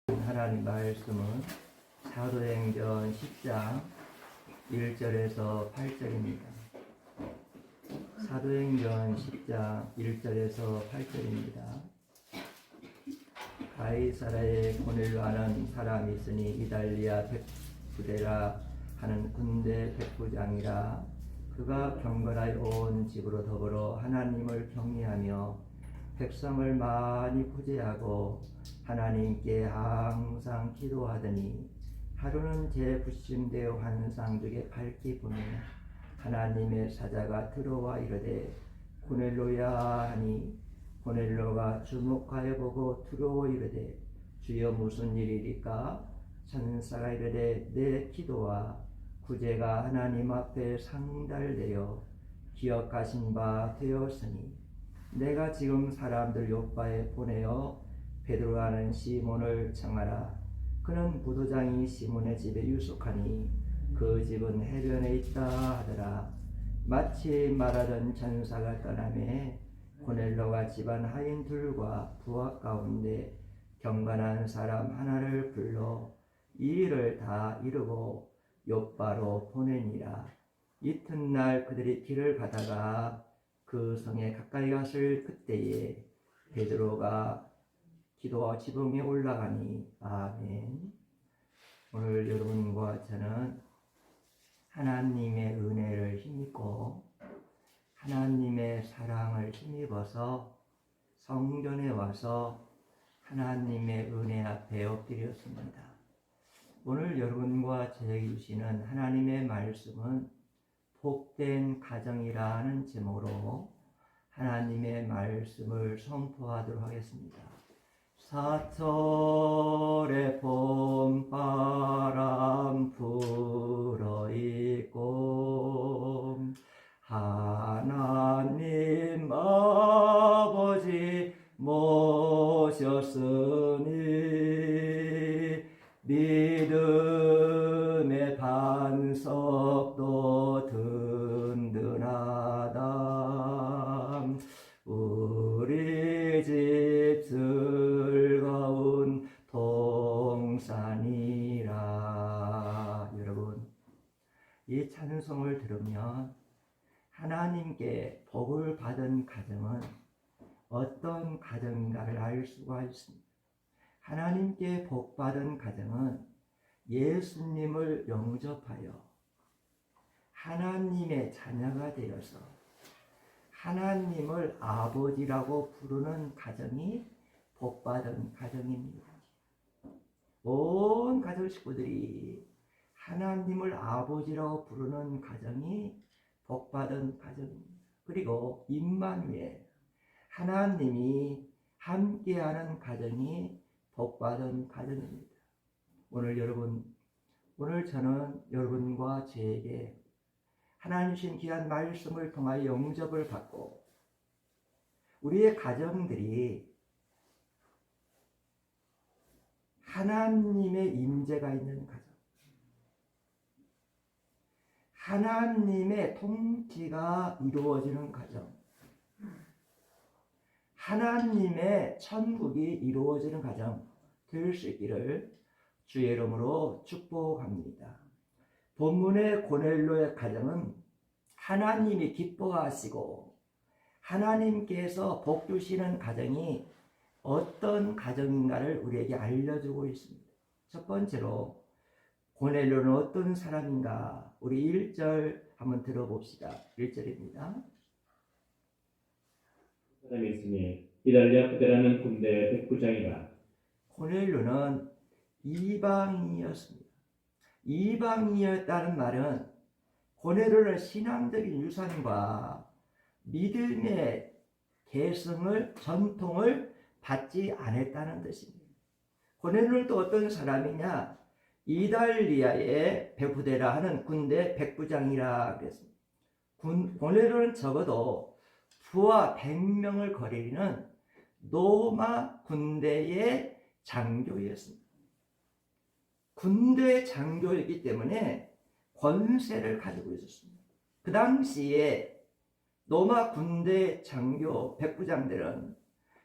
하나님 말씀은 사도행전 10장 1절에서 8절입니다. 사도행전 10장 1절에서 8절입니다. 가이사라에 고넬료라는 사람이 있으니 이달리아 백부대라 하는 군대 백부장이라. 그가 경건하여 온 집으로 더불어 하나님을 경외하며 백성을 많이 구제하고 하나님께 항상 기도하더니 하루는 제 부심되어 환상 중에 밝게 보니 하나님의 사자가 들어와 이르되 고넬료야 하니 고넬료가 주목하여 보고 들어오 이르되 주여 무슨 일이리까? 천사가 이르되 내 기도와 구제가 하나님 앞에 상달되어 기억하신 바 되었으니 내가 지금 사람들 요바에 보내어 베드로라는 시몬을 청하라. 그는 부도장이 시몬의 집에 유숙하니 그 집은 해변에 있다 하더라. 마치 말하던 천사가 떠나매 고넬료가 집안 하인 둘과 부하 가운데 경건한 사람 하나를 불러 이 일을 다 이루고 요바로 보내니라. 이튿날 그들이 길을 가다가 그 성에 가까이 갔을 그때에 베드로가 기도와 지붕에 올라가니. 아멘. 오늘 여러분과 저는 하나님의 은혜를 힘입고 하나님의 사랑을 힘입어서 성전에 와서 하나님의 은혜 앞에 엎드렸습니다. 오늘 여러분과 저에게 주시는 하나님의 말씀은 복된 가정이라는 제목으로 하나님의 말씀을 선포하도록 하겠습니다. 사철의 봄바람 불어있고 하나님 아버지 모셨으니 믿음의 반석도 든든하다. 우리 집 즐거운 동산이라. 여러분, 이 찬송을 들으면 하나님께 복을 받은 가정은 어떤 가정인가를 알 수가 있습니다. 하나님께 복받은 가정은 예수님을 영접하여 하나님의 자녀가 되어서 하나님을 아버지라고 부르는 가정이 복받은 가정입니다. 온 가족 식구들이 하나님을 아버지라고 부르는 가정이 복받은 가정입니다. 그리고 임마누엘, 하나님이 함께하는 가정이 복받은 가정입니다. 오늘 저는 여러분과 저에게 하나님 주신 귀한 말씀을 통하여 영접을 받고 우리의 가정들이 하나님의 임재가 있는 가정, 하나님의 통치가 이루어지는 가정, 하나님의 천국이 이루어지는 가정 될 수 있기를 주의 이름으로 축복합니다. 본문의 고넬료의 가정은 하나님이 기뻐하시고 하나님께서 복 주시는 가정이 어떤 가정인가를 우리에게 알려주고 있습니다. 첫 번째로 고넬료는 어떤 사람인가? 우리 1절 한번 들어봅시다. 1절입니다. 사람이 있으니 이달리아 부대라는 군대 백부장이라. 고넬료는 이방인이었습니다. 이방인이었다는 말은 고넬료는 신앙적인 유산과 믿음의 계승을, 전통을 받지 않았다는 뜻입니다. 고넬료는 또 어떤 사람이냐? 이달리아의 백부대라 하는 군대 백부장이라 그랬습니다. 고넬료는 적어도 부하 100명을 거리는 로마 군대의 장교였습니다. 군대 장교이기 때문에 권세를 가지고 있었습니다. 그 당시에 로마 군대 장교 백부장들은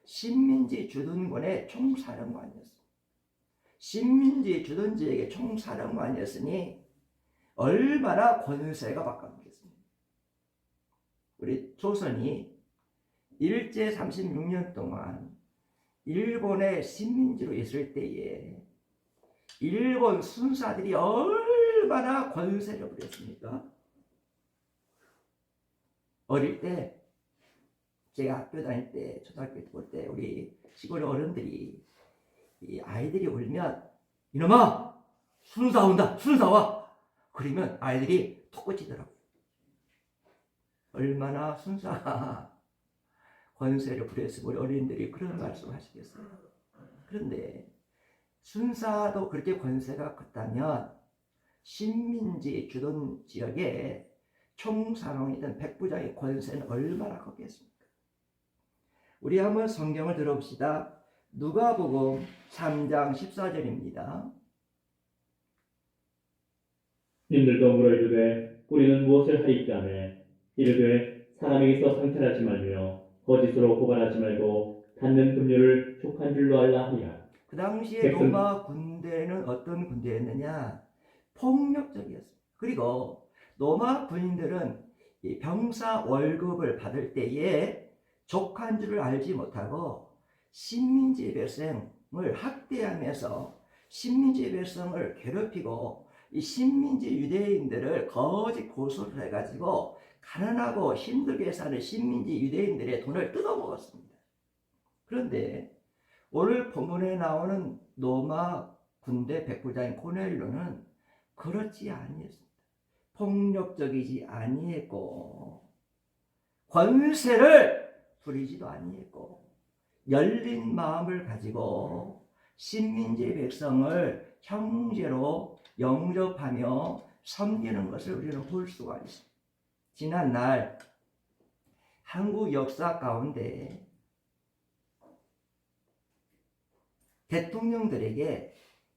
식민지 주둔군의 총사령관이었습니다. 식민지 주둔지에게 총사령관이었으니 얼마나 권세가 바뀌었겠습니까? 우리 조선이 일제 36년 동안 일본의 식민지로 있을 때에 일본 순사들이 얼마나 권세를 부렸습니까? 어릴 때 제가 학교 다닐 때 초등학교 볼 때 우리 시골 어른들이 이 아이들이 울면 이놈아 순사 온다 순사 와 그러면 아이들이 톡 꽂히더라고요. 얼마나 순사가 권세를 부렸으면 우리 어린이들이 그런 말씀 하시겠어요. 그런데 순사도 그렇게 권세가 컸다면 식민지 주둔 지역에 총사령이든 백부장의 권세는 얼마나 컸겠습니까? 우리 한번 성경을 들어봅시다. 누가복음 3장 14절입니다. 님들도 물어이르되 우리는 무엇을 하리까 하매 이르되 사람에게서 상탈하지 말며 거짓으로 고발하지 말고 받는 금류를 족한 줄로 알라 하니라. 그 당시에 로마 군대는 어떤 군대였느냐? 폭력적이었습니다. 그리고 로마 군인들은 이 병사 월급을 받을 때에 족한 줄을 알지 못하고 식민지 백성을 학대하면서 식민지 백성을 괴롭히고 이 식민지 유대인들을 거짓 고소를 해가지고 가난하고 힘들게 사는 식민지 유대인들의 돈을 뜯어먹었습니다. 그런데 오늘 본문에 나오는 로마 군대 백부장인 고넬료는 그렇지 아니했습니다. 폭력적이지 아니했고 권세를 부리지도 아니했고 열린 마음을 가지고 식민지 백성을 형제로 영접하며 섬기는 것을 우리는 볼 수가 있습니다. 지난날 한국 역사 가운데 대통령들에게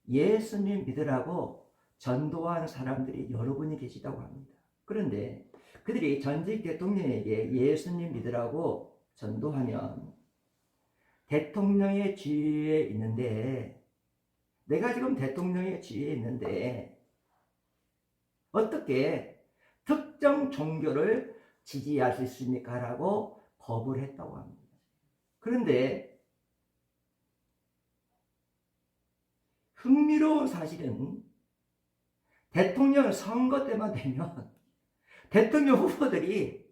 예수님 믿으라고 전도한 사람들이 여러분이 계시다고 합니다. 그런데 그들이 전직 대통령에게 예수님 믿으라고 전도하면 대통령의 지위에 있는데 내가 지금 대통령의 지위에 있는데 어떻게 특정 종교를 지지할 수 있습니까? 라고 거부를 했다고 합니다. 그런데 흥미로운 사실은 대통령 선거 때만 되면 대통령 후보들이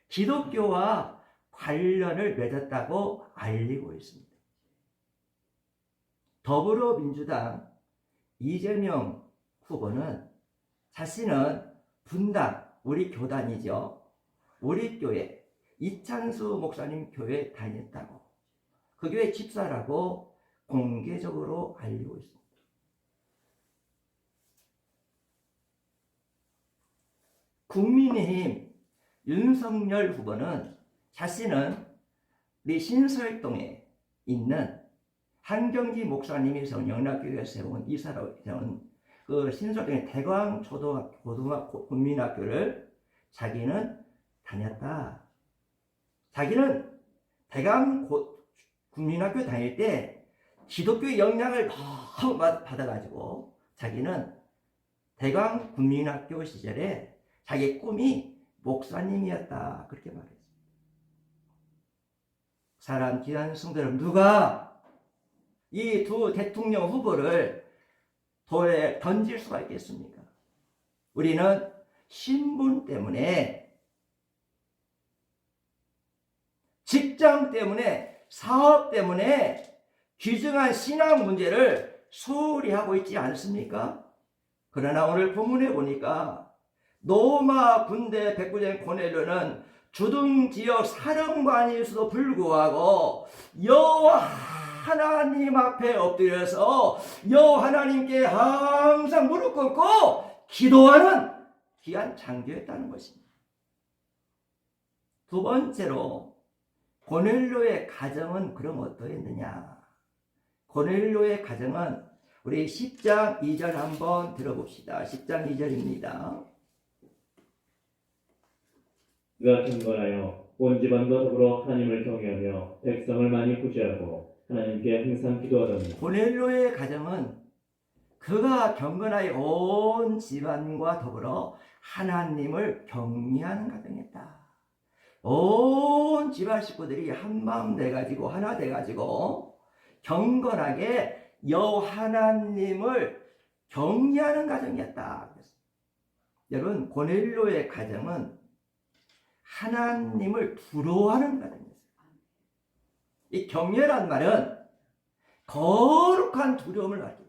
기독교와 관련을 맺었다고 알리고 있습니다. 더불어민주당 이재명 후보는 자신은 분당, 우리 교단이죠. 우리 교회, 이찬수 목사님 교회 다녔다고, 그 교회 집사라고 공개적으로 알리고 있습니다. 국민의힘 윤석열 후보는 자신은 우리 신설동에 있는 한경기 목사님이 영락교회에 세운 이사로 세운 그 신설동의 대광 초등학교, 고등학교, 국민학교를 자기는 다녔다. 자기는 대광 국민학교 다닐 때 기독교의 영향을 너무 받아가지고 자기는 대광 국민학교 시절에 자기 꿈이 목사님이었다. 그렇게 말했습니다. 사람 귀한 성도들, 누가 이 두 대통령 후보를 도에 던질 수가 있겠습니까? 우리는 신분 때문에, 직장 때문에, 사업 때문에 귀중한 신앙 문제를 소홀히 하고 있지 않습니까? 그러나 오늘 본문에 보니까 로마 군대 백부장 고넬료는 주둔지역 사령관일수도 불구하고 여호와 하나님 앞에 엎드려서 여호와 하나님께 항상 무릎 꿇고 기도하는 귀한 장교였다는 것입니다. 두 번째로 고넬료의 가정은 그럼 어떠했느냐? 고넬료의 가정은 우리 10장 2절 한번 들어봅시다. 10장 2절입니다. 그가 경건하여 온 집안과 더불어 하나님을 경외하며 백성을 많이 구제하고 하나님께 항상 기도하더니. 고넬료의 가정은 그가 경건하여 온 집안과 더불어 하나님을 경외하는 가정이었다. 온 집안 식구들이 한마음 돼가지고 하나 돼가지고 경건하게 여호와 하나님을 경외하는 가정이었다. 여러분, 고넬료의 가정은 하나님을 두려워하는 가정이었어요. 이 경외란 말은 거룩한 두려움을 가집니다.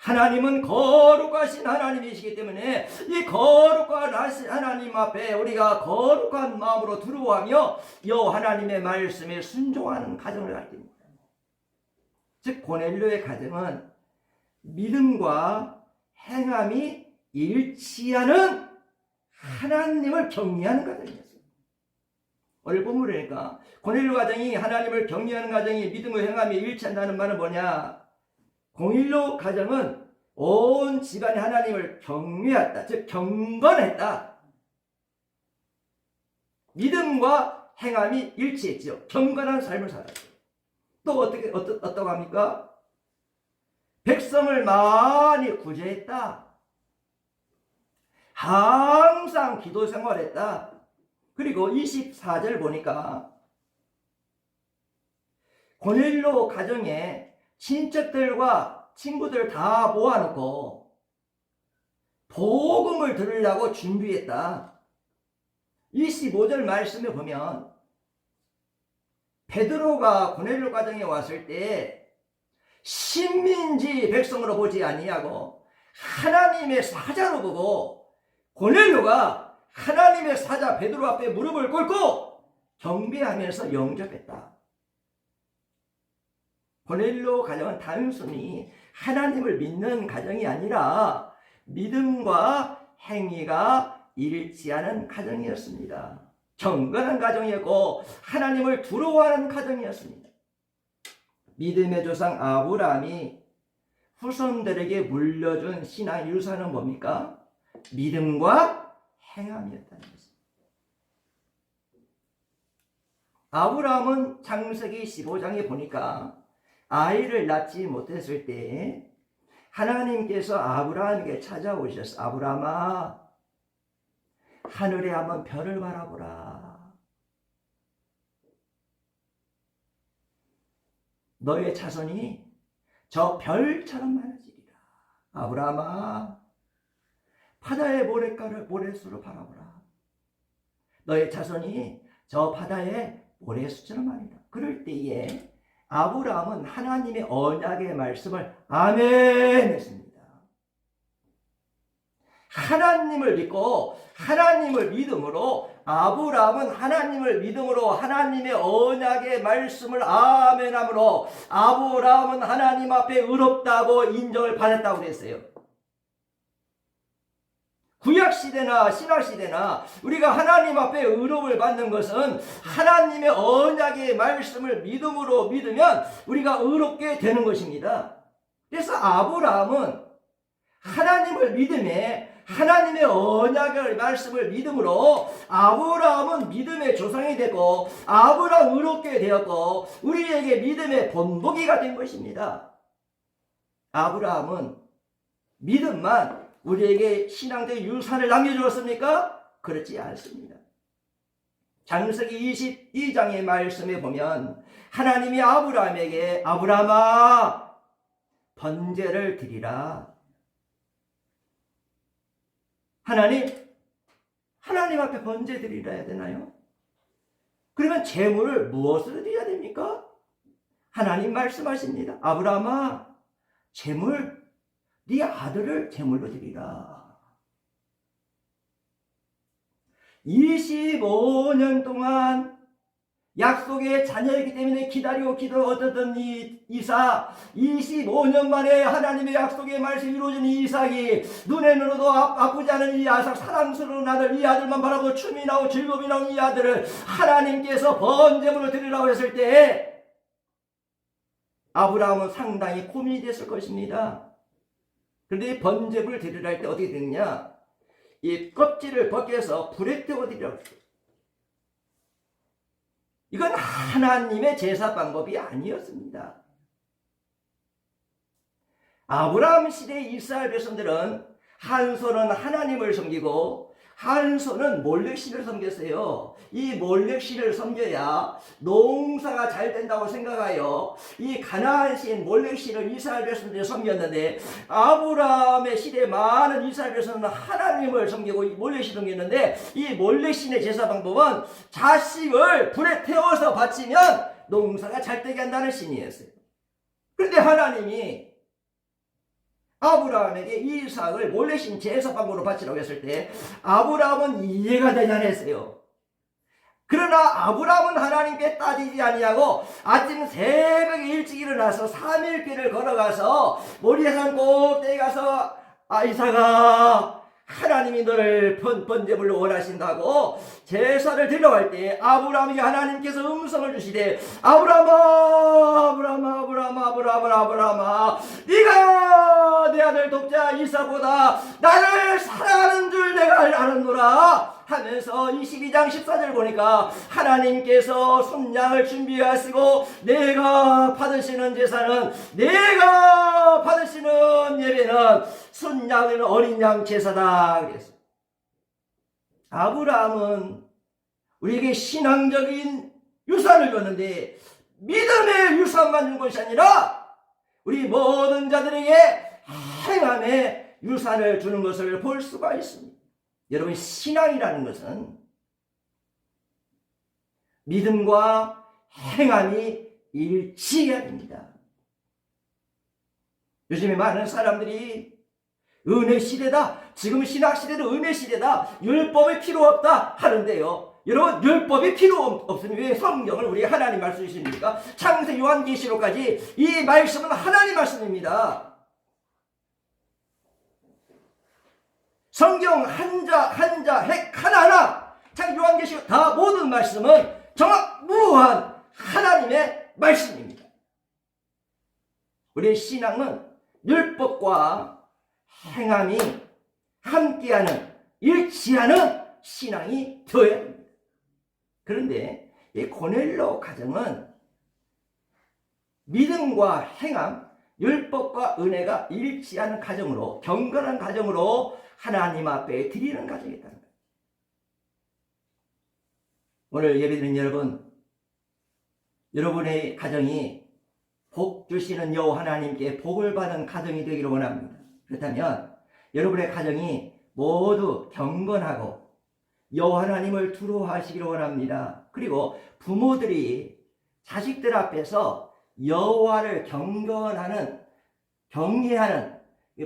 하나님은 거룩하신 하나님이시기 때문에 이 거룩한 하나님 앞에 우리가 거룩한 마음으로 두려워하며 여호와 하나님의 말씀에 순종하는 가정을 가집니다. 즉 고넬료의 가정은 믿음과 행함이 일치하는 하나님을 경외하는 가정이었어요. 오늘 본문이니까 고넬료 가정이 하나님을 경외하는 가정이 믿음과 행함이 일치한다는 말은 뭐냐? 고넬료 가정은 온 집안이 하나님을 경외했다. 즉 경건했다. 믿음과 행함이 일치했죠. 경건한 삶을 살았죠. 또 어떻게 합니까? 백성을 많이 구제했다. 항상 기도 생활했다. 그리고 24절 보니까 고넬료 가정에 친척들과 친구들 다 모아놓고 복음을 들으려고 준비했다. 25절 말씀에 보면 베드로가 고넬료 가정에 왔을 때 신민지 백성으로 보지 아니하고 하나님의 사자로 보고 고넬료가 하나님의 사자 베드로 앞에 무릎을 꿇고 경배하면서 영접했다. 고넬료 가정은 단순히 하나님을 믿는 가정이 아니라 믿음과 행위가 일치하는 가정이었습니다. 경건한 가정이었고 하나님을 두려워하는 가정이었습니다. 믿음의 조상 아브라함이 후손들에게 물려준 신앙 유산은 뭡니까? 믿음과 행함이었다는 것입니다. 아브라함은 창세기 15장에 보니까 아이를 낳지 못했을 때 하나님께서 아브라함에게 찾아오셔서 아브라함아 하늘에 한번 별을 바라보라. 너의 자손이 저 별처럼 많아지리라. 아브라함아 바다의 모래수를 바라보라. 너의 자손이 저 바다의 모래수처럼 많으리라. 그럴 때에 아브라함은 하나님의 언약의 말씀을 아멘 했습니다. 하나님을 믿고 하나님을 믿음으로 아브라함은 하나님을 믿음으로 하나님의 언약의 말씀을 아멘함으로 아브라함은 하나님 앞에 의롭다고 인정을 받았다고 그랬어요. 구약시대나 신약시대나 우리가 하나님 앞에 의롭을 받는 것은 하나님의 언약의 말씀을 믿음으로 믿으면 우리가 의롭게 되는 것입니다. 그래서 아브라함은 하나님을 믿음에 하나님의 언약의 말씀을 믿음으로 아브라함은 믿음의 조상이 되고 아브라함 의롭게 되었고 우리에게 믿음의 본보기가 된 것입니다. 아브라함은 믿음만 우리에게 신앙적 유산을 남겨주었습니까? 그렇지 않습니다. 창세기 22장의 말씀에 보면 하나님이 아브라함에게 아브라함아 번제를 드리라. 하나님 앞에 번제 드리라 해야 되나요? 그러면 제물을 무엇으로 드려야 됩니까? 하나님 말씀하십니다. 아브라함아 제물 네 아들을 제물로 드리라. 25년 동안 약속의 자녀이기 때문에 기다리고 얻었던 이 이삭 25년 만에 하나님의 약속의 말씀이 이루어진 이 이삭이 눈에 넣어도 아프지 않은 이 이삭 사랑스러운 아들 이 아들만 바라보고 춤이 나고 즐거움이 나온 이 아들을 하나님께서 번제물로 드리라고 했을 때 아브라함은 상당히 고민이 됐을 것입니다. 그런데 이 번제물을 드리라 할 때 어떻게 되느냐? 이 껍질을 벗겨서 불에 태워 드리라고 했어요. 이건 하나님의 제사 방법이 아니었습니다. 아브라함 시대의 이스라엘 백성들은 한 손은 하나님을 섬기고 한 손은 몰렉신을 섬겼어요. 이 몰렉신을 섬겨야 농사가 잘 된다고 생각하여 이 가나안 신 몰렉신을 이스라엘 백성들이 섬겼는데, 아브라함의 시대에 많은 이스라엘 백성은 하나님을 섬기고 몰렉신을 섬겼는데, 이 몰렉신의 제사 방법은 자식을 불에 태워서 바치면 농사가 잘 되게 한다는 신이었어요. 그런데 하나님이 아브라함에게 이삭을 몰래신 제사방으로 바치라고 했을 때 아브라함은 이해가 되지 않았어요. 그러나 아브라함은 하나님께 따지지 아니하고 아침 새벽에 일찍 일어나서 3일길을 걸어가서 모리아산 꼭대기 가서 이삭아, 하나님이 너를 번제물로 원하신다고 제사를 드려갈 때 아브라함에게 하나님께서 음성을 주시되, 아브라함아, 네가 내 아들 독자 이삭보다 나를 사랑하는 줄 내가 아느노라 하면서 22장 14절 보니까 하나님께서 순양을 준비하시고 내가 받으시는 제사는, 내가 받으시는 예배는 순양은 어린 양 제사다 그랬어요. 아브라함은 우리에게 신앙적인 유산을 줬는데 믿음의 유산만 준 것이 아니라 우리 모든 자들에게 행함의 유산을 주는 것을 볼 수가 있습니다. 여러분, 신앙이라는 것은 믿음과 행함이 일치해야 됩니다. 요즘에 많은 사람들이 은혜 시대다, 지금 신학 시대는 은혜 시대다, 율법이 필요 없다 하는데요. 여러분, 율법이 필요 없으면 왜 성경을 우리 하나님 말씀 주십니까? 창세 요한계시록까지 이 말씀은 하나님 말씀입니다. 성경 한자 핵 하나하나, 창세 요한계시록 다 모든 말씀은 정확무한 하나님의 말씀입니다. 우리의 신앙은 율법과 행함이 함께하는, 일치하는 신앙이 되어야 합니다. 그런데 이 고넬로 가정은 믿음과 행함, 율법과 은혜가 일치하는 가정으로, 경건한 가정으로 하나님 앞에 드리는 가정이었다는 거예요. 오늘 예배드리는 여러분, 여러분의 가정이 복 주시는 여호와 하나님께 복을 받은 가정이 되기를 원합니다. 그렇다면 여러분의 가정이 모두 경건하고 여호와 하나님을 두려워하시기를 원합니다. 그리고 부모들이 자식들 앞에서 여호와를 경건하는, 경외하는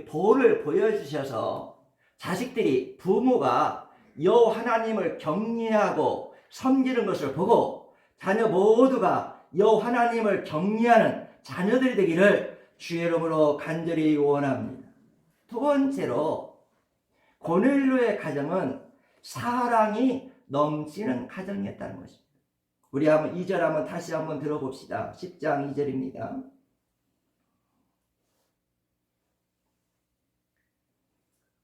보를 보여주셔서 자식들이 부모가 여호와 하나님을 경외하고 섬기는 것을 보고 자녀 모두가 여호와 하나님을 경외하는 자녀들이 되기를 주의 이름으로 간절히 원합니다. 두 번째로, 고넬료의 가정은 사랑이 넘치는 가정이었다는 것입니다. 우리 한번 2절 한번 다시 한번 들어봅시다. 10장 2절입니다.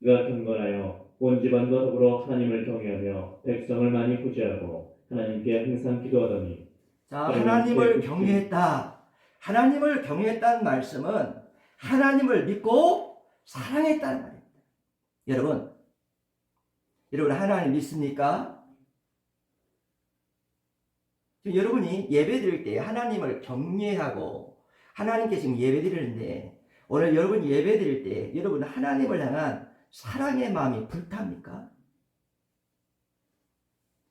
그가 경건하여 온 집안과 더불어 하나님을 경외하며 백성을 많이 구제하고 하나님께 항상 기도하더니. 자, 하나님을 경외했다. 하나님을 경외했다는 말씀은 하나님을 믿고 사랑했다는 말입니다. 여러분 하나님 믿습니까? 지금 여러분이 예배 드릴 때 하나님을 경외하고 하나님께 지금 예배 드리는데, 오늘 여러분 예배 드릴 때 여러분 하나님을 향한 사랑의 마음이 불탑니까?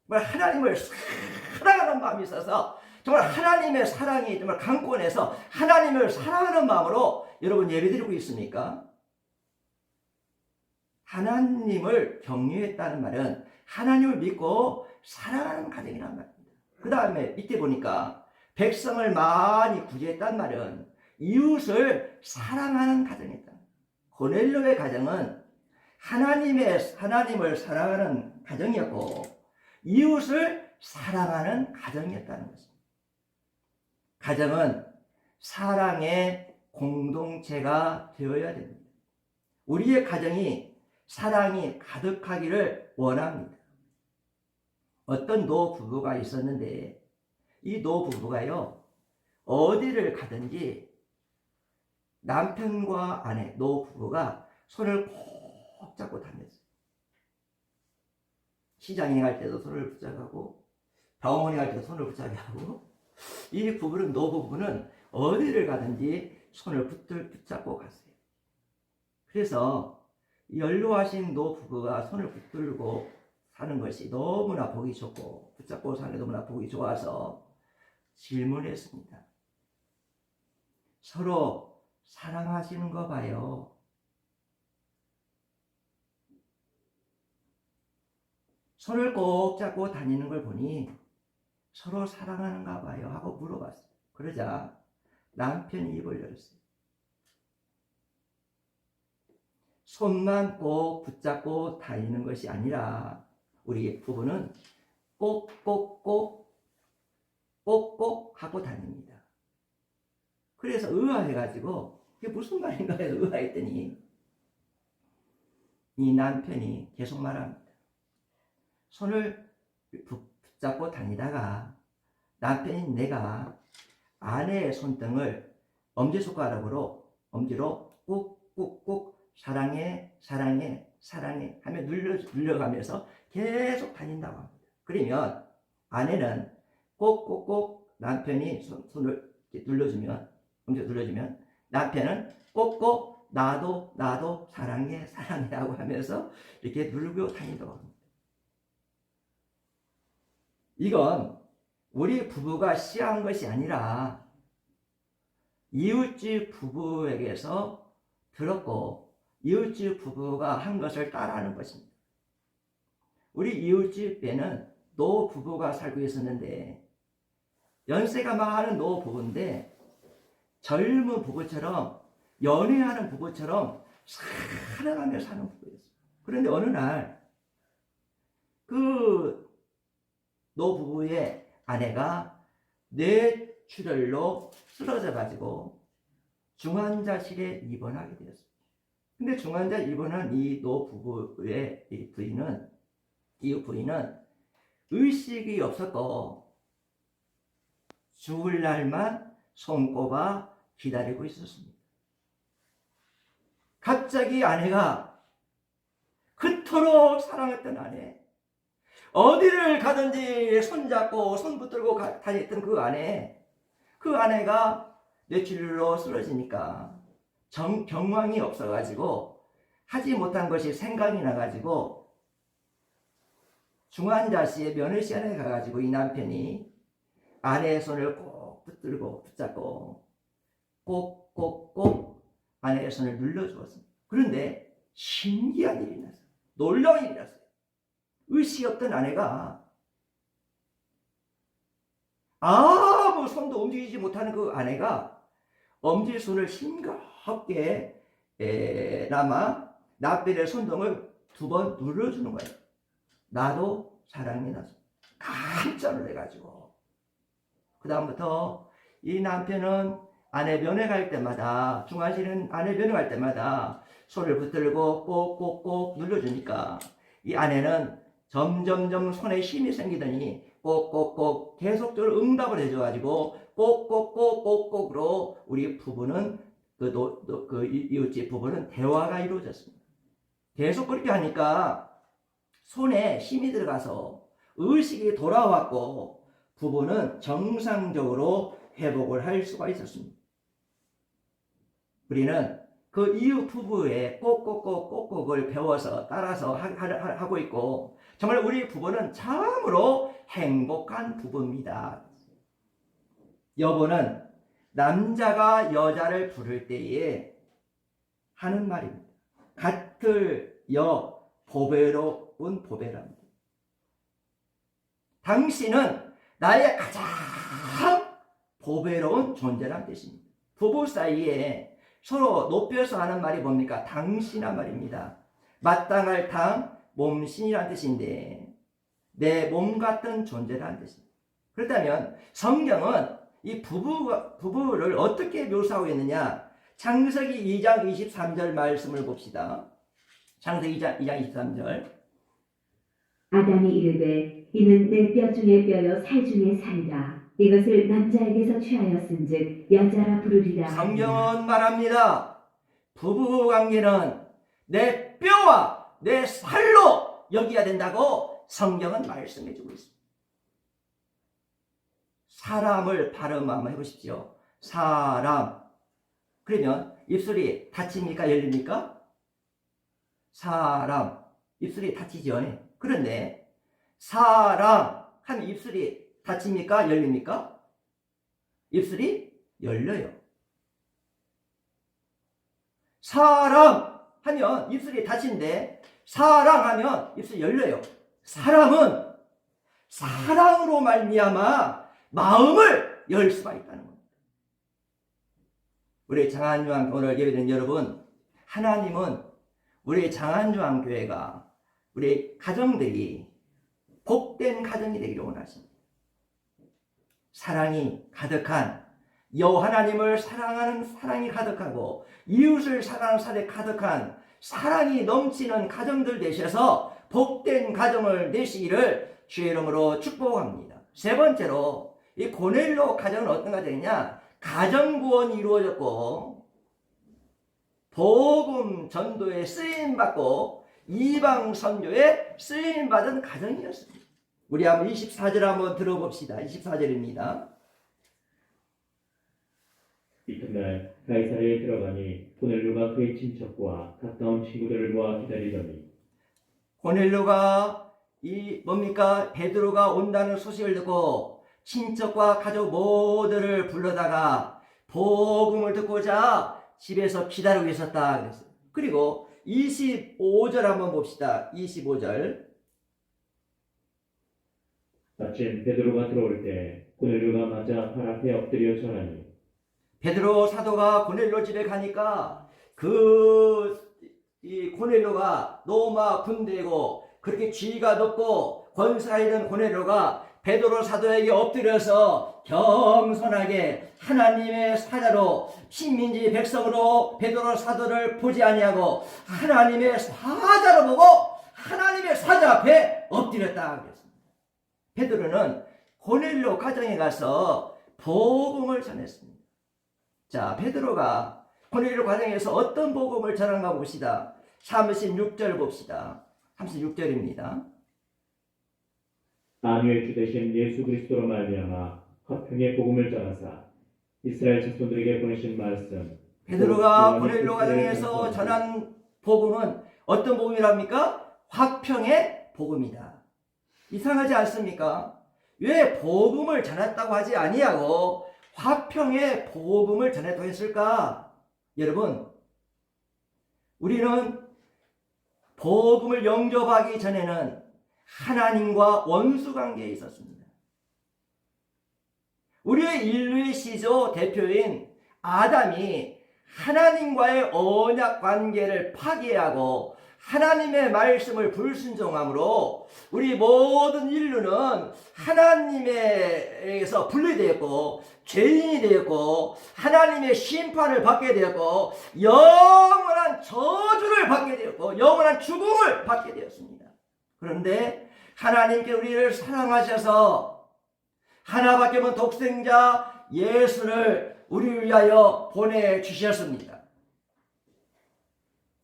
정말 하나님을 사랑하는 마음이 있어서, 정말 하나님의 사랑이 정말 강권해서 하나님을 사랑하는 마음으로 여러분 예배드리고 있습니까? 하나님을 경외했다는 말은 하나님을 믿고 사랑하는 가정이란 말입니다. 그 다음에 밑에 보니까 백성을 많이 구제했다는 말은 이웃을 사랑하는 가정이다. 고넬료의 가정은 하나님을 사랑하는 가정이었고 이웃을 사랑하는 가정이었다는 것입니다. 가정은 사랑의 공동체가 되어야 됩니다. 우리의 가정이 사랑이 가득하기를 원합니다. 어떤 노부부가 있었는데 이 노부부가요, 어디를 가든지 남편과 아내, 노부부가 손을 꼭 잡고 다녔어요. 시장에 갈 때도 손을 붙잡고 병원에 갈 때도 손을 붙잡고 이 부부는 노부부는 어디를 가든지 손을 붙잡고 갔어요. 그래서 연로하신 노부부가 손을 붙들고 사는 것이 너무나 보기 좋고 붙잡고 사는 게 너무나 보기 좋아서 질문했습니다. 서로 사랑하시는 거 봐요. 손을 꼭 잡고 다니는 걸 보니 서로 사랑하는가 봐요 하고 물어봤어요. 그러자 남편이 입을 열었어요. 손만 꼭 붙잡고 다니는 것이 아니라 우리 부부는 꼭꼭꼭 하고 다닙니다. 그래서 의아해가지고 이게 무슨 말인가 해서 의아했더니 이 남편이 계속 말합니다. 손을 붙잡고 다니다가 남편인 내가 아내의 손등을 엄지로 꾹꾹꾹 사랑해 하며 눌러가면서 계속 다닌다고 합니다. 그러면 아내는 꼭꼭꼭 남편이 손을 눌러주면 엄지로 눌러주면 남편은 꼭꼭 나도 사랑해 하고 하면서 이렇게 누르고 다닌다고 합니다. 이건 우리 부부가 시작한 것이 아니라 이웃집 부부에게서 들었고 이웃집 부부가 한 것을 따라하는 것입니다. 우리 이웃집에는 노부부가 살고 있었는데 연세가 많은 노부부인데 젊은 부부처럼 연애하는 부부처럼 사랑하며 사는 부부였어요. 그런데 어느 날 그 노부부의 아내가 뇌출혈로 쓰러져 가지고 중환자실에 입원하게 되었습니다. 근데 중환자 입원한 이 노부부의 이웃 부인은 의식이 없었고 죽을 날만 손꼽아 기다리고 있었습니다. 갑자기 아내가 그토록 사랑했던 아내, 어디를 가든지 손잡고 손 붙들고 다녔던 그 아내가 뇌출혈로 쓰러지니까 경황이 없어가지고 하지 못한 것이 생각이 나가지고 중환자실에 면회시간에 가가지고 이 남편이 아내의 손을 꼭 붙잡고 꼭꼭꼭 아내의 손을 눌러주었습니다. 그런데 신기한 일이 났어요. 놀라운 일이 났어요. 의식이 없던 아내가 아무 손도 움직이지 못하는 그 아내가 엄지손을 싱겁게 남편의 손등을 2번 눌러주는 거예요. 나도 사랑해 나서 깜짝 놀래가지고 그 다음부터 이 남편은 아내 면회 갈 때마다 중환자실은 아내 면회 갈 때마다 손을 붙들고 꼭꼭꼭 눌러주니까 이 아내는 점점점 손에 힘이 생기더니 꼭꼭꼭 계속적으로 응답을 해줘가지고 꼭꼭꼭꼭꼭으로 우리 부부는 그 이웃집 부부는 대화가 이루어졌습니다. 계속 그렇게 하니까 손에 힘이 들어가서 의식이 돌아왔고 부부는 정상적으로 회복을 할 수가 있었습니다. 우리는 그 이웃 부부의 꼭꼭꼭꼭을 배워서 따라서 하고 있고 정말 우리 부부는 참으로 행복한 부부입니다. 여보는 남자가 여자를 부를 때에 하는 말입니다. 같을 여 보배로운 보배랍니다. 당신은 나의 가장 보배로운 존재란 뜻입니다. 부부 사이에 서로 높여서 하는 말이 뭡니까? 당신이란 말입니다. 마땅할 당, 몸신이란 뜻인데 내 몸 같은 존재란 뜻입니다. 그렇다면 성경은 이 부부를 어떻게 묘사하고 있느냐? 창세기 2장 23절 말씀을 봅시다. 창세기 2장 23절. 아담이 이르되 이는 내 뼈 중에 뼈요 살 중에 살이라. 이것을 남자에게서 취하였은즉 여자라 부르리라. 성경은 말합니다. 부부관계는 내 뼈와 내 살로 여겨야 된다고 성경은 말씀해 주고 있습니다. 사람을 발음 한번 해보십시오. 사람. 그러면 입술이 닫힙니까? 열립니까? 사람. 입술이 닫히죠. 그런데 사람 하면 입술이 닫힙니까? 열립니까? 입술이 열려요. 사람 하면 입술이 닫힌데 사랑하면 입술이 열려요. 사람은 사랑으로 말미암아 마음을 열 수가 있다는 겁니다. 우리 장안유한 오늘 예배드린 여러분, 하나님은 우리 장안유한 교회가 우리 가정들이 복된 가정이 되기를 원하십니다. 사랑이 가득한 여호와 하나님을 사랑하는 사랑이 가득하고 이웃을 사랑하는 사랑이 가득한 사랑이 넘치는 가정들 되셔서 복된 가정을 내시기를 주의 이름으로 축복합니다. 세 번째로 이 고넬료 가정은 어떤 가정이냐? 가정구원이 이루어졌고 복음 전도에 쓰임받고 이방 선교에 쓰임받은 가정이었습니다. 우리 한번 24절 한번 들어봅시다. 24절입니다. 이튿날 가이사랴에 들어가니 고넬료가 그의 친척과 가까운 친구들을 모아 기다리더니 고넬료가 뭡니까? 베드로가 온다는 소식을 듣고 친척과 가족 모두를 불러다가 복음을 듣고자 집에서 기다리고 있었다 그랬어요. 그리고 25절 한번 봅시다. 25절. 마침 베드로가 들어올 때 고넬료가 맞아 발 앞에 엎드려 절하니 베드로 사도가 고넬료 집에 가니까 이 고넬료가 로마 군대고 그렇게 지위가 높고 권세가 있는 고넬료가 베드로 사도에게 엎드려서 겸손하게 하나님의 사자로 식민지 백성으로 베드로 사도를 보지 아니하고 하나님의 사자로 보고 하나님의 사자 앞에 엎드렸다 그랬습니다. 베드로는 고넬료 가정에 가서 복음을 전했습니다. 자, 베드로가 고넬료 가정에서 어떤 복음을 전한가 봅시다. 36절 봅시다. 36절입니다. 만유의 주 되신 예수 그리스도로 말미암아 화평의 복음을 전하사 이스라엘 자손들에게 보내신 말씀. 베드로가 고넬료 가정에서 전한 복음은 어떤 복음이랍니까? 화평의 복음이다. 이상하지 않습니까? 왜 복음을 전했다고 하지 아니하고 화평의 복음을 전했다고 했을까? 여러분, 우리는 복음을 영접하기 전에는 하나님과 원수 관계에 있었습니다. 우리의 인류의 시조 대표인 아담이 하나님과의 언약 관계를 파괴하고 하나님의 말씀을 불순종함으로 우리 모든 인류는 하나님에게서 분리되었고 죄인이 되었고 하나님의 심판을 받게 되었고 영원한 저주를 받게 되었고 영원한 죽음을 받게 되었습니다. 그런데 하나님께 우리를 사랑하셔서 하나밖에 없는 독생자 예수를 우리를 위하여 보내주셨습니다.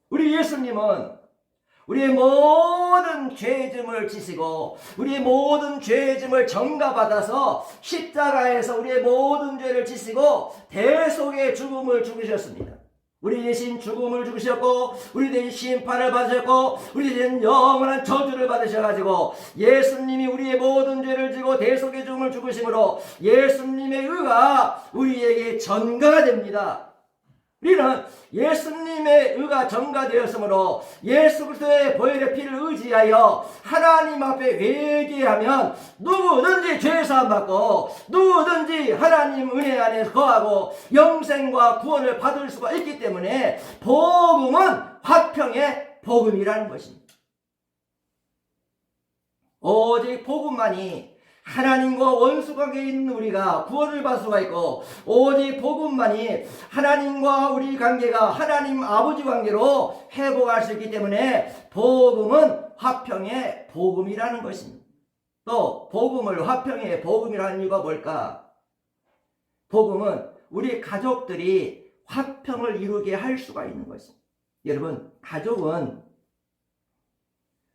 우리 예수님은 우리의 모든 죄짐을 지시고 우리의 모든 죄짐을 전가받아서 십자가에서 우리의 모든 죄를 지시고 대속의 죽음을 죽으셨습니다. 우리 대신 죽음을 죽으셨고 우리 대신 심판을 받으셨고 우리 대신 영원한 저주를 받으셔가지고 예수님이 우리의 모든 죄를 지고 대속의 죽음을 죽으심으로 예수님의 의가 우리에게 전가가 됩니다. 우리는 예수님의 의가 전가되었으므로 예수 그리스도의 보혈의 피를 의지하여 하나님 앞에 회개하면 누구든지 죄사함 받고 누구든지 하나님 은혜 안에 거하고 영생과 구원을 받을 수가 있기 때문에 복음은 화평의 복음이라는 것입니다. 오직 복음만이 하나님과 원수관계에 있는 우리가 구원을 받을 수가 있고 오직 복음만이 하나님과 우리 관계가 하나님 아버지 관계로 회복할 수 있기 때문에 복음은 화평의 복음이라는 것입니다. 또 복음을 화평의 복음이라는 이유가 뭘까? 복음은 우리 가족들이 화평을 이루게 할 수가 있는 것입니다. 여러분, 가족은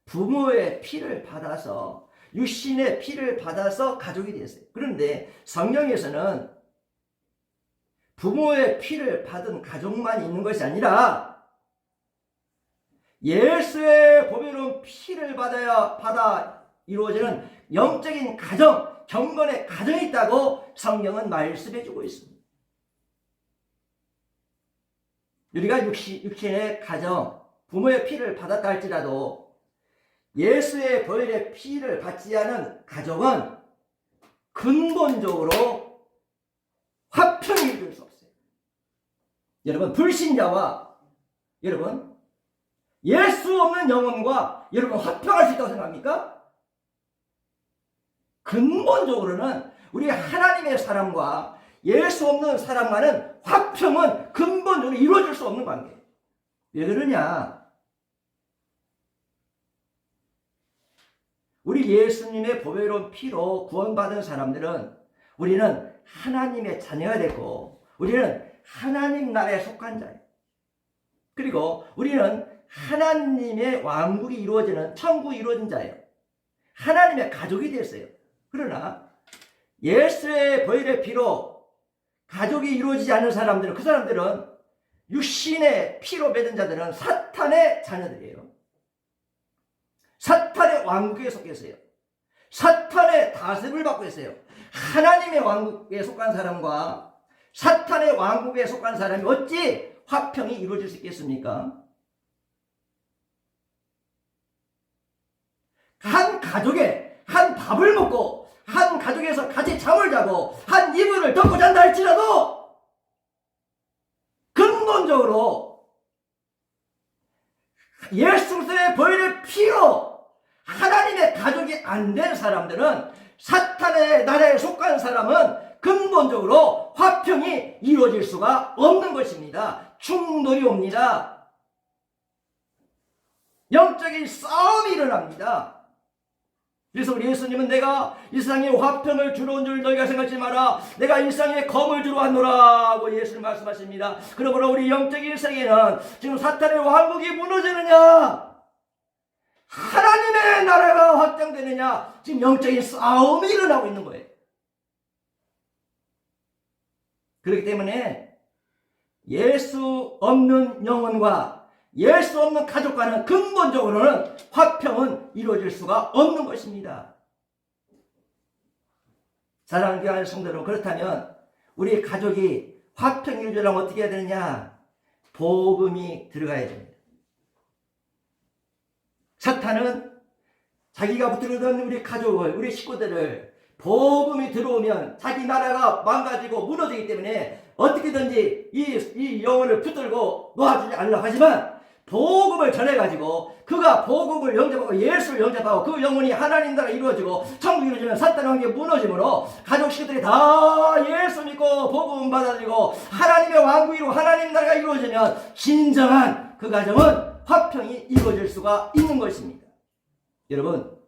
부모의 피를 받아서, 육신의 피를 받아서 가족이 됐어요. 그런데 성경에서는 부모의 피를 받은 가족만 있는 것이 아니라 예수의 보배로운 피를 받아 이루어지는 영적인 가정, 경건의 가정이 있다고 성경은 말씀해 주고 있습니다. 우리가 육신의 가정, 부모의 피를 받았다 할지라도 예수의 보혈의 피를 받지 않은 가정은 근본적으로 화평이 이룰 수 없어요. 여러분, 불신자와 여러분 예수 없는 영혼과 여러분 화평할 수 있다고 생각합니까? 근본적으로는 우리 하나님의 사람과 예수 없는 사람과는 화평은 근본적으로 이루어질 수 없는 관계예요. 왜 그러냐? 우리 예수님의 보배로운 피로 구원받은 사람들은 우리는 하나님의 자녀가 됐고 우리는 하나님 나라에 속한 자예요. 그리고 우리는 하나님의 왕국이 이루어지는 천국이 이루어진 자예요. 하나님의 가족이 됐어요. 그러나 예수의 보혈의 피로 가족이 이루어지지 않는 사람들은, 그 사람들은 육신의 피로 맺은 자들은 사탄의 자녀들이에요. 사탄의 왕국에 속해 있어요. 사탄의 다스림을 받고 있어요. 하나님의 왕국에 속한 사람과 사탄의 왕국에 속한 사람이 어찌 화평이 이루어질 수 있겠습니까? 한 가족에 한 밥을 먹고 한 가족에서 같이 잠을 자고 한 이불을 덮고 잔다 할지라도 근본적으로 예수 그리스도의 보혈의 피로 하나님의 가족이 안 된 사람들은, 사탄의 나라에 속한 사람은 근본적으로 화평이 이루어질 수가 없는 것입니다. 충돌이 옵니다. 영적인 싸움이 일어납니다. 그래서 우리 예수님은 내가 이 세상에 화평을 주러 온 줄 너희가 생각하지 마라. 내가 이 세상에 검을 주러 왔노라고 예수님 말씀하십니다. 그러므로 우리 영적인 세계는 지금 사탄의 왕국이 무너지느냐, 하나님의 나라가 확장되느냐, 지금 영적인 싸움이 일어나고 있는 거예요. 그렇기 때문에 예수 없는 영혼과 예수 없는 가족과는 근본적으로는 화평은 이루어질 수가 없는 것입니다. 사랑하는 교회 성도 여러분, 그렇다면 우리 가족이 화평이 이루어지려면 어떻게 해야 되느냐? 복음이 들어가야 됩니다. 사탄은 자기가 붙들던 우리 가족을, 우리 식구들을 복음이 들어오면 자기 나라가 망가지고 무너지기 때문에 어떻게든지 이 영혼을 붙들고 놓아주지 않으려고 하지만, 복음을 전해가지고 그가 복음을 영접하고 예수를 영접하고 그 영혼이 하나님 나라가 이루어지고 천국이 이루어지면 사탄의 왕국이 무너지므로 가족 식구들이 다 예수 믿고 복음 받아들이고 하나님의 왕국이 이루고 하나님 나라가 이루어지면 진정한 그 가정은 화평이 이루어질 수가 있는 것입니다. 여러분,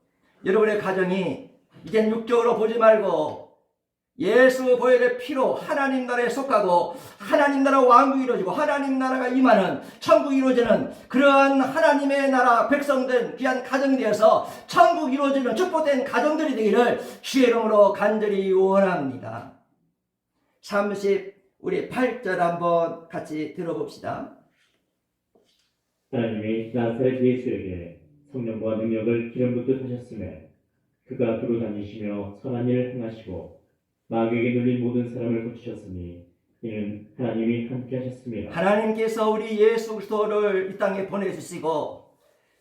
여러분의 가정이 이젠 육적으로 보지 말고 예수 보혈의 피로 하나님 나라에 속하고 하나님 나라 왕국이 이루어지고 하나님 나라가 임하는 천국이 이루어지는 그러한 하나님의 나라 백성된 귀한 가정이 되어서 천국이 이루어지는 축복된 가정들이 되기를 주의 이름으로 간절히 원합니다. 우리 8절 한번 같이 들어봅시다. 하나님이 나사렛 예수에게 성령과 능력을 기름 붓듯 하셨음에 그가 두루 다니시며 선한 일을 행하시고 마귀에게 눌린 모든 사람을 고치셨으니 이는 하나님이 함께 하셨습니다. 하나님께서 우리 예수 그리스도를 이 땅에 보내주시고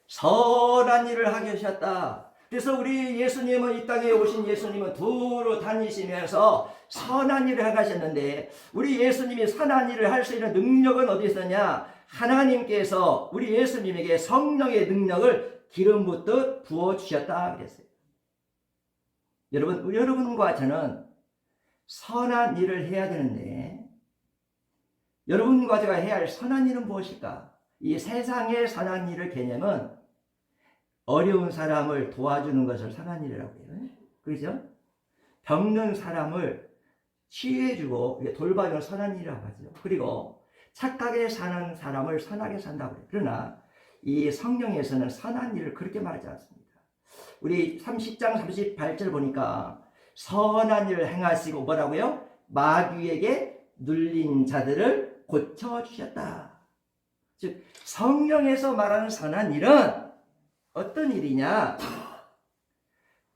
선한 일을 하게 하셨다. 그래서 우리 예수님은, 이 땅에 오신 예수님은 두루 다니시면서 선한 일을 하셨는데, 우리 예수님이 선한 일을 할 수 있는 능력은 어디 있었냐? 하나님께서 우리 예수님에게 성령의 능력을 기름 붓듯 부어주셨다 그랬어요. 여러분과 저는 선한 일을 해야 되는데, 여러분과 제가 해야 할 선한 일은 무엇일까? 이 세상의 선한 일의 개념은 어려운 사람을 도와주는 것을 선한 일이라고 해요. 그렇죠? 병든 사람을 치유해주고 돌봐주는 선한 일이라고 하죠. 그리고 착하게 사는 사람을 선하게 산다고 해요. 그러나 이 성경에서는 선한 일을 그렇게 말하지 않습니다. 우리 30장 38절 보니까 선한 일을 행하시고 뭐라고요? 마귀에게 눌린 자들을 고쳐주셨다. 즉 성경에서 말하는 선한 일은 어떤 일이냐?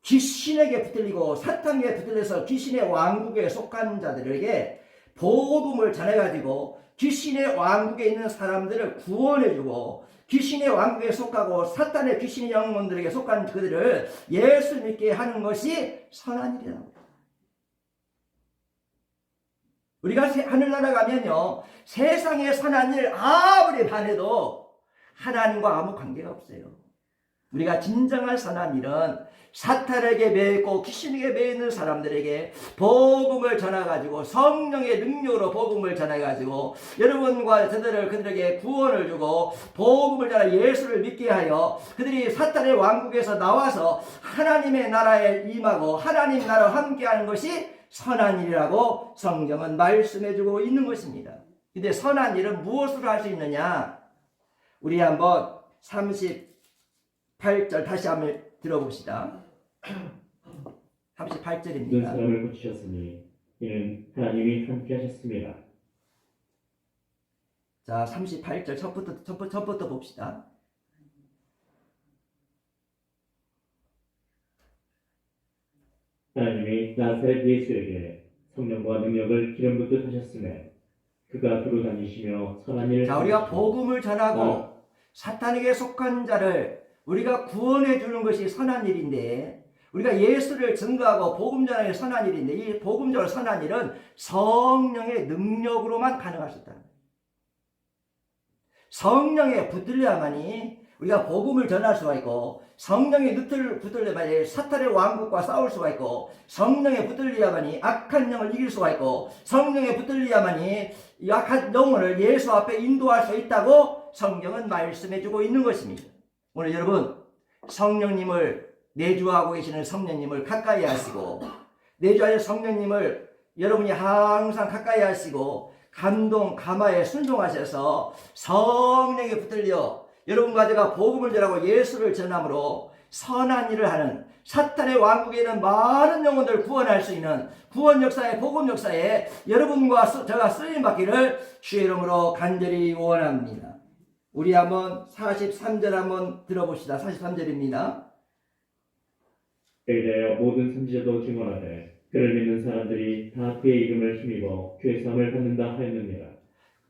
귀신에게 붙들리고 사탄에게 붙들려서 귀신의 왕국에 속한 자들에게 복음을 전해가지고 귀신의 왕국에 있는 사람들을 구원해주고 귀신의 왕국에 속하고 사탄의 귀신의 영혼들에게 속한 그들을 예수 믿게 하는 것이 선한 일이라고. 우리가 하늘나라 가면요, 세상의 선한 일 아무리 반해도 하나님과 아무 관계가 없어요. 우리가 진정한 선한 일은 사탄에게 매있고 귀신에게 매있는 사람들에게 복음을 전해가지고 성령의 능력으로 복음을 전해가지고 여러분과 저들을 그들에게 구원을 주고 복음을 전해 예수를 믿게 하여 그들이 사탄의 왕국에서 나와서 하나님의 나라에 임하고 하나님 나라와 함께하는 것이 선한 일이라고 성경은 말씀해주고 있는 것입니다. 근데 선한 일은 무엇으로 할 수 있느냐? 우리 한번 38절 다시 한번 들어봅시다. 모든 38절입니다. 사람을 고치셨으니 이는 하나님이 함께 하셨습니다. 자, 38절 첫부터 봅시다. 하나님이 나사렛 예수에게 성령과 능력을 기름 붓듯 하셨음에 그가 두루 다니시며 선한 일을 자, 우리가 하시고 복음을 전하고 사탄에게 속한 자를 우리가 구원해 주는 것이 선한 일인데, 우리가 예수를 증거하고 복음 전하는 게 선한 일인데, 이 복음 전하는 선한 일은 성령의 능력으로만 가능할 수 있다는 거예요. 성령에 붙들려야만이 우리가 복음을 전할 수가 있고, 성령에 붙들려야만이 사탄의 왕국과 싸울 수가 있고, 성령에 붙들려야만이 악한 영을 이길 수가 있고, 성령에 붙들려야만이 약한 영혼을 예수 앞에 인도할 수 있다고 성경은 말씀해주고 있는 것입니다. 오늘 여러분, 성령님을 내주하고 계시는 성령님을 가까이 하시고, 내주하는 성령님을 여러분이 항상 가까이 하시고 감동, 감화에 순종하셔서 성령에 붙들려 여러분과 제가 복음을 전하고 예수를 전함으로 선한 일을 하는, 사탄의 왕국에 있는 많은 영혼들을 구원할 수 있는 구원 역사에, 복음 역사에 여러분과 제가 쓰임받기를 주의 이름으로 간절히 원합니다. 우리 한번 43절 한번 들어봅시다. 43절입니다. 그에 대하여 모든 선지자도 증언하되 그를 믿는 사람들이 다 그의 이름을 힘입어 죄사함을 받는다 하였느니라.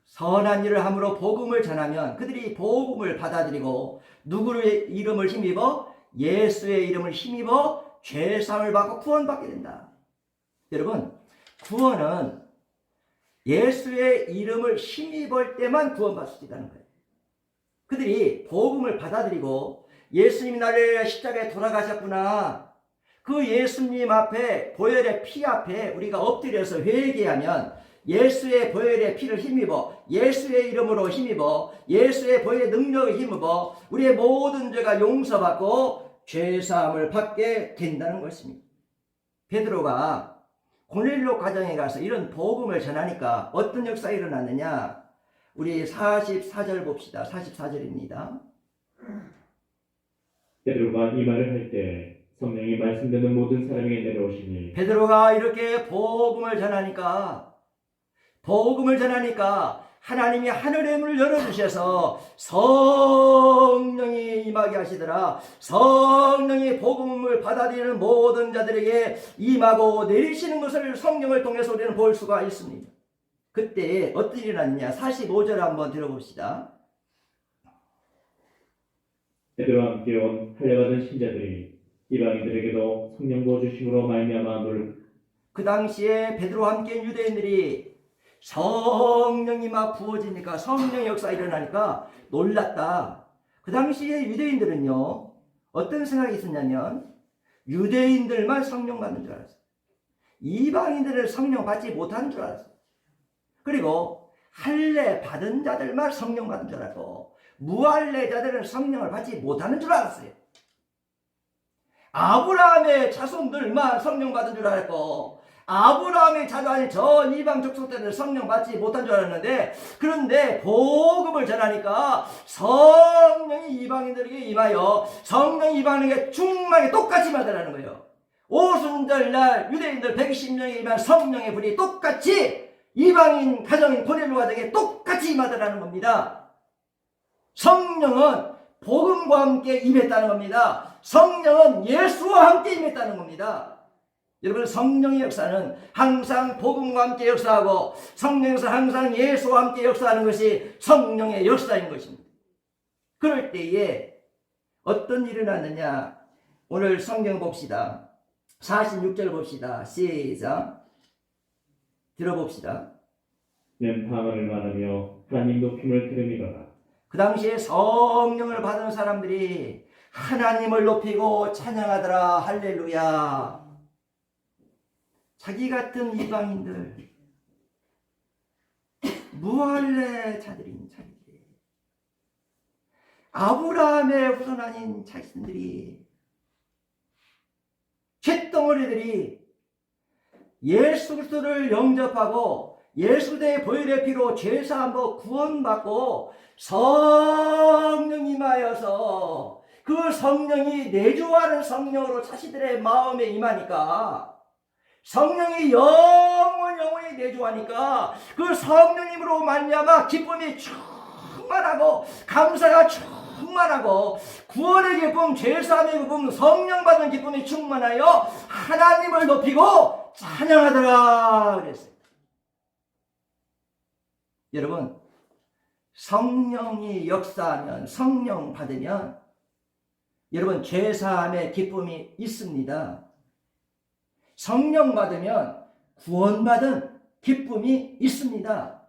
선한 일을 함으로 복음을 전하면 그들이 복음을 받아들이고 누구의 이름을 힘입어? 예수의 이름을 힘입어 죄사함을 받고 구원받게 된다. 여러분, 구원은 예수의 이름을 힘입을 때만 구원받을 수 있다는 거예요. 그들이 복음을 받아들이고 예수님이 나를 위해 십자가에 돌아가셨구나, 그 예수님 앞에 보혈의 피 앞에 우리가 엎드려서 회개하면 예수의 보혈의 피를 힘입어 예수의 이름으로 힘입어 예수의 보혈의 능력을 힘입어 우리의 모든 죄가 용서받고 죄사함을 받게 된다는 것입니다. 베드로가 고넬료 가정에 가서 이런 복음을 전하니까 어떤 역사가 일어났느냐? 우리 44절 봅시다. 44절입니다. 베드로가 이 말을 할 때 성령이 말씀되는 모든 사람에게 내려오시니, 베드로가 이렇게 복음을 전하니까 하나님이 하늘의 문을 열어주셔서 성령이 임하게 하시더라. 성령이 복음을 받아들이는 모든 자들에게 임하고 내리시는 것을 성경을 통해서 우리는 볼 수가 있습니다. 그때 어떤 일이 났느냐? 45절 한번 들어봅시다. 베드로와 함께 온 할례받은 신자들이 이방인들에게도 성령 부어 주심으로 말미암아 그 당시에 베드로와 함께 유대인들이 성령이 막 부어지니까, 성령의 역사가 일어나니까 놀랐다. 그 당시에 유대인들은요, 어떤 생각이 있었냐면 유대인들만 성령 받는 줄 알았어요. 이방인들은 성령 받지 못하는 줄 알았어요. 그리고 할례 받은 자들만 성령 받은 줄 알고 무할례자들은 성령을 받지 못하는 줄 알았어요. 아브라함의 자손들만 성령 받은 줄 알고 아브라함의 자손인 저 이방 족속들은 성령 받지 못한 줄 알았는데, 그런데 복음을 전하니까 성령이 이방인들에게 임하여 성령이 이방인에게 충만하게 똑같이 받으라는 거예요. 오순절날 유대인들 120명에 임한 성령의 불이 똑같이 이방인 가정인 고넬료 가정에 똑같이 임하더라는 겁니다. 성령은 복음과 함께 임했다는 겁니다. 성령은 예수와 함께 임했다는 겁니다. 여러분, 성령의 역사는 항상 복음과 함께 역사하고 성령의 역사는 항상 예수와 함께 역사하는 것이 성령의 역사인 것입니다. 그럴 때에 어떤 일이 일어나느냐, 오늘 성경 봅시다. 46절 봅시다. 시작. 들어봅시다. 는 방언을 말하며 하나님 높임을 들음이더라. 그 당시에 성령을 받은 사람들이 하나님을 높이고 찬양하더라. 할렐루야. 자기 같은 이방인들, 무할례 자들인 자기들, 아브라함의 후손 아닌 자신들이, 쇳덩어리들이 예수 그리스도를 영접하고 예수의 보혈의 피로 죄사함으로 구원받고 성령이 임하여서 그 성령이 내주하는 성령으로 자신들의 마음에 임하니까, 성령이 영원히 내주하니까 그 성령님으로 말미암아 기쁨이 충만하고 감사가 충만하고 구원의 기쁨, 죄사함의 기쁨, 성령 받은 기쁨이 충만하여 하나님을 높이고 찬양하더라 그랬어요. 여러분, 성령이 역사하면, 성령 받으면 여러분 죄사함의 기쁨이 있습니다. 성령 받으면 구원받은 기쁨이 있습니다.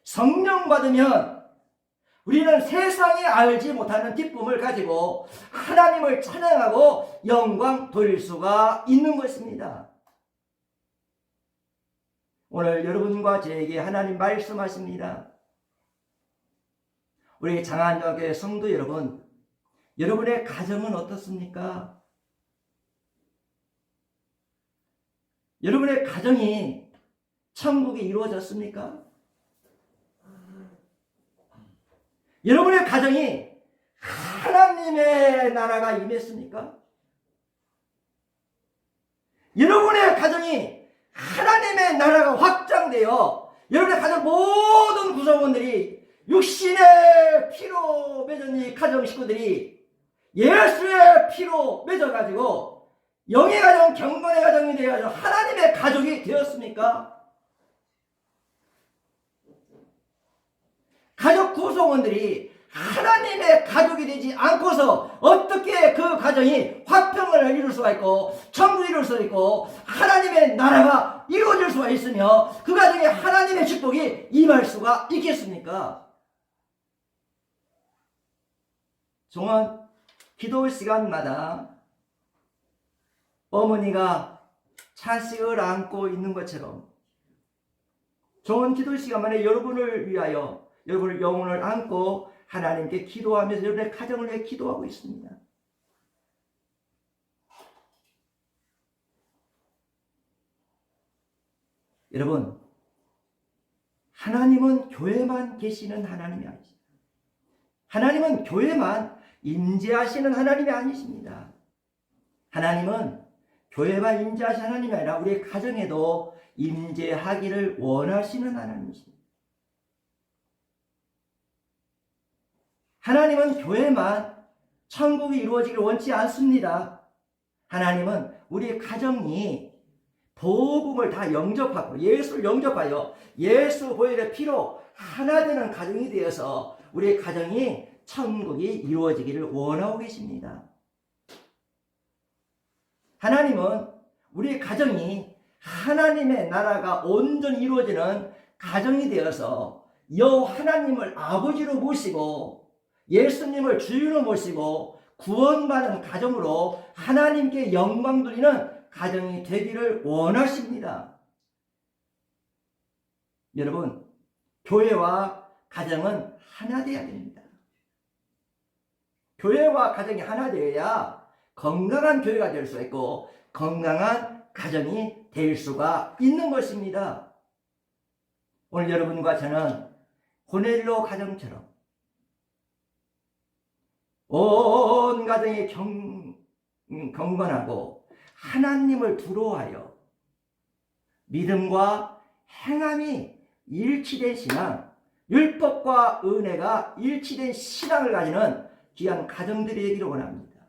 성령 받으면 우리는 세상이 알지 못하는 기쁨을 가지고 하나님을 찬양하고 영광 돌릴 수가 있는 것입니다. 오늘 여러분과 저에게 하나님 말씀하십니다. 우리 장안교회 성도 여러분, 여러분의 가정은 어떻습니까? 여러분의 가정이 천국이 이루어졌습니까? 여러분의 가정이 하나님의 나라가 임했습니까? 여러분의 가정이 하나님의 나라가 확장되어 여러분의 가정 모든 구성원들이 육신의 피로 맺은 이 가정 식구들이 예수의 피로 맺어가지고 영의 가정, 경건의 가정이 되어가지고 하나님의 가족이 되었습니까? 가족 구성원들이 하나님의 가족이 되지 않고서 어떻게 그 가정이 화평을 이룰 수가 있고 천국을 이룰 수가 있고 하나님의 나라가 이루어질 수가 있으며 그 가정에 하나님의 축복이 임할 수가 있겠습니까? 종은 기도 시간마다 어머니가 자식을 안고 있는 것처럼 종은 기도 시간만에 여러분을 위하여 여러분의 영혼을 안고 하나님께 기도하면서 여러분의 가정을 위해 기도하고 있습니다. 여러분, 하나님은 교회만 계시는 하나님이 아니십니다. 하나님은 교회만 임재하시는 하나님이 아니십니다. 하나님은 교회만 임재하시는 하나님이 아니라 우리의 가정에도 임재하기를 원하시는 하나님이십니다. 하나님은 교회만 천국이 이루어지기를 원치 않습니다. 하나님은 우리의 가정이 복음을 다 영접하고 예수를 영접하여 예수 보혈의 피로 하나 되는 가정이 되어서 우리의 가정이 천국이 이루어지기를 원하고 계십니다. 하나님은 우리의 가정이 하나님의 나라가 온전히 이루어지는 가정이 되어서 여호와 하나님을 아버지로 모시고 예수님을 주인으로 모시고 구원받은 가정으로 하나님께 영광 돌리는 가정이 되기를 원하십니다. 여러분, 교회와 가정은 하나 되어야 됩니다. 교회와 가정이 하나 되어야 건강한 교회가 될 수 있고 건강한 가정이 될 수가 있는 것입니다. 오늘 여러분과 저는 고넬로 가정처럼 온 가정이 경건하고 하나님을 두려워하여 믿음과 행함이 일치된 신앙, 율법과 은혜가 일치된 신앙을 가지는 귀한 가정들이 되기를 원합니다.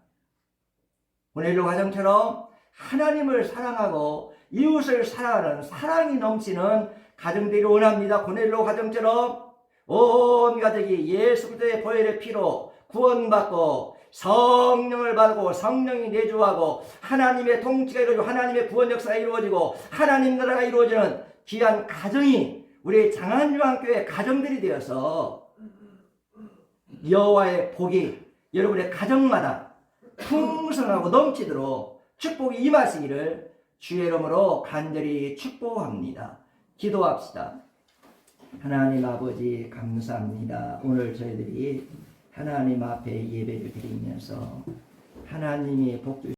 고넬로 가정처럼 하나님을 사랑하고 이웃을 사랑하는 사랑이 넘치는 가정들이 원합니다. 고넬로 가정처럼 온 가족이 예수 그리스도의 보혈의 피로 구원받고 성령을 받고 성령이 내주하고 하나님의 통치가 이루어지고 하나님의 구원 역사가 이루어지고 하나님 나라가 이루어지는 귀한 가정이 우리 장안유한교회 가정들이 되어서 여호와의 복이 여러분의 가정마다 풍성하고 넘치도록 축복이 임하시기를 주의 이름으로 간절히 축복합니다. 기도합시다. 하나님 아버지 감사합니다. 오늘 저희들이 하나님 앞에 예배를 드리면서 하나님이 복 주시